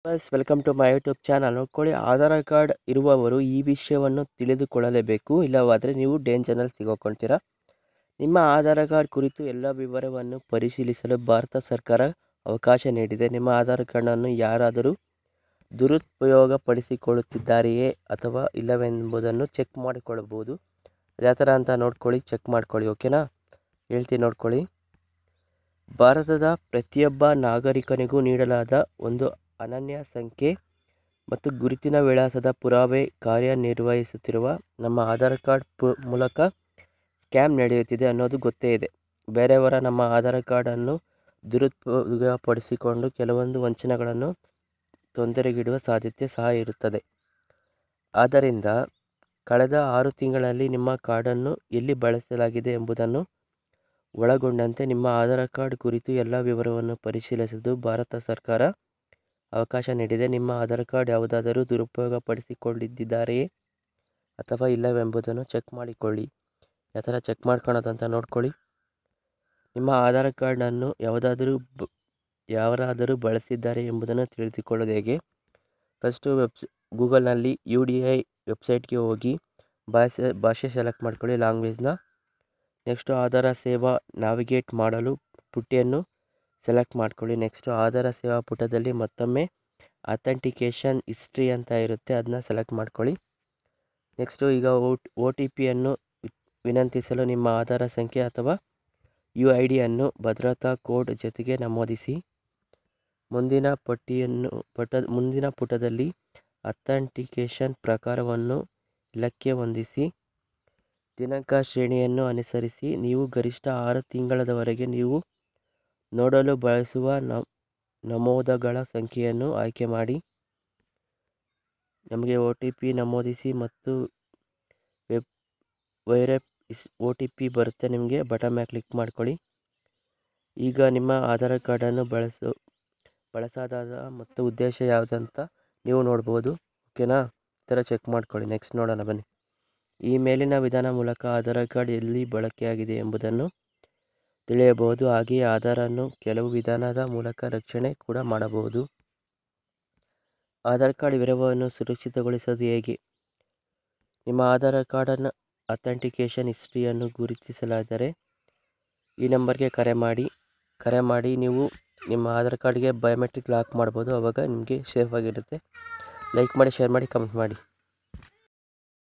Bus welcome to my YouTube channel. ನೋಡ್ಕೊಳ್ಳಿ, Aadhaar card ಇರುವವರು ಈ ವಿಷಯವನ್ನು ತಿಳಿದುಕೊಳ್ಳಲೇಬೇಕು, ಇಲ್ಲವಾದರೆ ನೀವು ಡೇಂಜರ್ನಲ್ಲಿ ಸಿಗೋಕೊಳ್ತೀರಾ. ನಿಮ್ಮ ಆಧಾರ್ ಕಾರ್ಡ್ ಕುರಿತು ಎಲ್ಲ ವಿವರವನ್ನು ಪರಿಶೀಲಿಸಲು ಭಾರತ ಸರ್ಕಾರ ಅವಕಾಶ ನೀಡಿದೆ. ನಿಮ್ಮ ಆಧಾರ್ ಕಾರ್ಡನ್ನು ಯಾರಾದರೂ ದುರುಪಯೋಗಪಡಿಸಿಕೊಳ್ಳುತ್ತಿದ್ದಾರೆಯೇ ಅಥವಾ ಇಲ್ಲವೆಂಬುದನ್ನು ಚೆಕ್ ಮಾಡಿಕೊಳ್ಳಬಹುದು. ಅದು ಯಾವ ಥರ ಅಂತ ನೋಡ್ಕೊಳ್ಳಿ, ಚೆಕ್ ಮಾಡ್ಕೊಳ್ಳಿ. ಓಕೆನಾ, ಹೇಳ್ತೀನಿ ನೋಡ್ಕೊಳ್ಳಿ. ಭಾರತದ ಪ್ರತಿಯೊಬ್ಬ ನಾಗರಿಕನಿಗೂ ನೀಡಲಾದ ಒಂದು ಅನನ್ಯ ಸಂಖ್ಯೆ ಮತ್ತು ಗುರುತಿನ ವಿಳಾಸದ ಪುರಾವೆ ಕಾರ್ಯನಿರ್ವಹಿಸುತ್ತಿರುವ ನಮ್ಮ ಆಧಾರ್ ಕಾರ್ಡ್ ಮೂಲಕ ಸ್ಕ್ಯಾಮ್ ನಡೆಯುತ್ತಿದೆ ಅನ್ನೋದು ಗೊತ್ತೇ ಇದೆ. ಬೇರೆಯವರ ನಮ್ಮ ಆಧಾರ್ ಕಾರ್ಡನ್ನು ದುರುಪಯೋಗಪಡಿಸಿಕೊಂಡು ಕೆಲವೊಂದು ವಂಚನೆಗಳನ್ನು ತೊಂದರೆಗಿಡುವ ಸಾಧ್ಯತೆ ಸಹ ಇರುತ್ತದೆ. ಆದ್ದರಿಂದ ಕಳೆದ 6 ತಿಂಗಳಲ್ಲಿ ನಿಮ್ಮ ಕಾರ್ಡನ್ನು ಎಲ್ಲಿ ಬಳಸಲಾಗಿದೆ ಎಂಬುದನ್ನು ಒಳಗೊಂಡಂತೆ ನಿಮ್ಮ ಆಧಾರ್ ಕಾರ್ಡ್ ಕುರಿತು ಎಲ್ಲ ವಿವರವನ್ನು ಪರಿಶೀಲಿಸಲು ಭಾರತ ಸರ್ಕಾರ ಅವಕಾಶ ನೀಡಿದೆ. ನಿಮ್ಮ ಆಧಾರ್ ಕಾರ್ಡ್ ಯಾವುದಾದರೂ ದುರುಪಯೋಗಪಡಿಸಿಕೊಂಡಿದ್ದಾರೆಯೇ ಅಥವಾ ಇಲ್ಲವೆಂಬುದನ್ನು ಚೆಕ್ ಮಾಡಿಕೊಳ್ಳಿ. ಯಾವ ಥರ ಚೆಕ್ ಮಾಡ್ಕೊಳ್ಳೋದಂತ ನೋಡ್ಕೊಳ್ಳಿ. ನಿಮ್ಮ ಆಧಾರ್ ಕಾರ್ಡನ್ನು ಯಾರಾದರೂ ಬಳಸಿದ್ದಾರೆ ಎಂಬುದನ್ನು ತಿಳಿದುಕೊಳ್ಳೋದು ಹೇಗೆ? ಫಸ್ಟು ಗೂಗಲ್ನಲ್ಲಿ UDI ವೆಬ್ಸೈಟ್ಗೆ ಹೋಗಿ ಭಾಷೆ ಸೆಲೆಕ್ಟ್ ಮಾಡ್ಕೊಳ್ಳಿ, ಲ್ಯಾಂಗ್ವೇಜ್ನ. ನೆಕ್ಸ್ಟು ಆಧಾರ ಸೇವಾ ನ್ಯಾವಿಗೇಟ್ ಮಾಡಲು ಪುಟಿಯನ್ನು ಸೆಲೆಕ್ಟ್ ಮಾಡ್ಕೊಳ್ಳಿ. ನೆಕ್ಸ್ಟು ಆಧಾರ ಸೇವಾ ಪುಟದಲ್ಲಿ ಮತ್ತೊಮ್ಮೆ ಅಥೆಂಟಿಕೇಷನ್ ಹಿಸ್ಟ್ರಿ ಅಂತ ಇರುತ್ತೆ, ಅದನ್ನ ಸೆಲೆಕ್ಟ್ ಮಾಡ್ಕೊಳ್ಳಿ. ನೆಕ್ಸ್ಟು ಈಗ OTP ಯನ್ನು ವಿನಂತಿಸಲು ನಿಮ್ಮ ಆಧಾರ ಸಂಖ್ಯೆ ಅಥವಾ UID ಅನ್ನು ಭದ್ರತಾ ಕೋಡ್ ಜೊತೆಗೆ ನಮೂದಿಸಿ. ಮುಂದಿನ ಪುಟದಲ್ಲಿ ಅಥೆಂಟಿಕೇಷನ್ ಪ್ರಕಾರವನ್ನು ಇಲ್ಲಕ್ಕೆ ಹೊಂದಿಸಿ. ದಿನಾಂಕ ಶ್ರೇಣಿಯನ್ನು ಅನುಸರಿಸಿ ನೀವು ಗರಿಷ್ಠ 6 ತಿಂಗಳವರೆಗೆ ನೀವು ನೋಡಲು ಬಯಸುವ ನಮೂದುಗಳ ಸಂಖ್ಯೆಯನ್ನು ಆಯ್ಕೆ ಮಾಡಿ. ನಮಗೆ OTP ನಮೂದಿಸಿ ಮತ್ತು OTP ಬರುತ್ತೆ, ನಿಮಗೆ ಬಟನ್ ಮೇಲೆ ಕ್ಲಿಕ್ ಮಾಡ್ಕೊಳ್ಳಿ. ಈಗ ನಿಮ್ಮ ಆಧಾರ್ ಕಾರ್ಡನ್ನು ಬಳಸೋದಾದ ಮತ್ತು ಉದ್ದೇಶ ಯಾವುದಂತ ನೀವು ನೋಡ್ಬೋದು. ಓಕೆನಾ, ಈ ಥರ ಚೆಕ್ ಮಾಡ್ಕೊಳ್ಳಿ. ನೆಕ್ಸ್ಟ್ ನೋಡೋಣ ಬನ್ನಿ. ಈ ಮೇಲಿನ ವಿಧಾನ ಮೂಲಕ ಆಧಾರ್ ಕಾರ್ಡ್ ಎಲ್ಲಿ ಬಳಕೆಯಾಗಿದೆ ಎಂಬುದನ್ನು ತಿಳಿಯಬಹುದು. ಹಾಗೆಯೇ ಆಧಾರನ್ನು ಕೆಲವು ವಿಧಾನದ ಮೂಲಕ ರಕ್ಷಣೆ ಕೂಡ ಮಾಡಬಹುದು. ಆಧಾರ್ ಕಾರ್ಡ್ ವಿವರವನ್ನು ಸುರಕ್ಷಿತಗೊಳಿಸೋದು ಹೇಗೆ? ನಿಮ್ಮ ಆಧಾರ್ ಕಾರ್ಡನ್ನು ಅಥೆಂಟಿಕೇಷನ್ ಹಿಸ್ಟ್ರಿಯನ್ನು ಗುರುತಿಸಲಾದರೆ ಈ ನಂಬರ್ಗೆ ಕರೆ ಮಾಡಿ ನೀವು ನಿಮ್ಮ ಆಧಾರ್ ಕಾರ್ಡ್ಗೆ ಬಯೋಮೆಟ್ರಿಕ್ ಲಾಕ್ ಮಾಡ್ಬೋದು. ಆವಾಗ ನಿಮಗೆ ಸೇಫ್ ಆಗಿರುತ್ತೆ. ಲೈಕ್ ಮಾಡಿ, ಶೇರ್ ಮಾಡಿ, ಕಮೆಂಟ್ ಮಾಡಿ.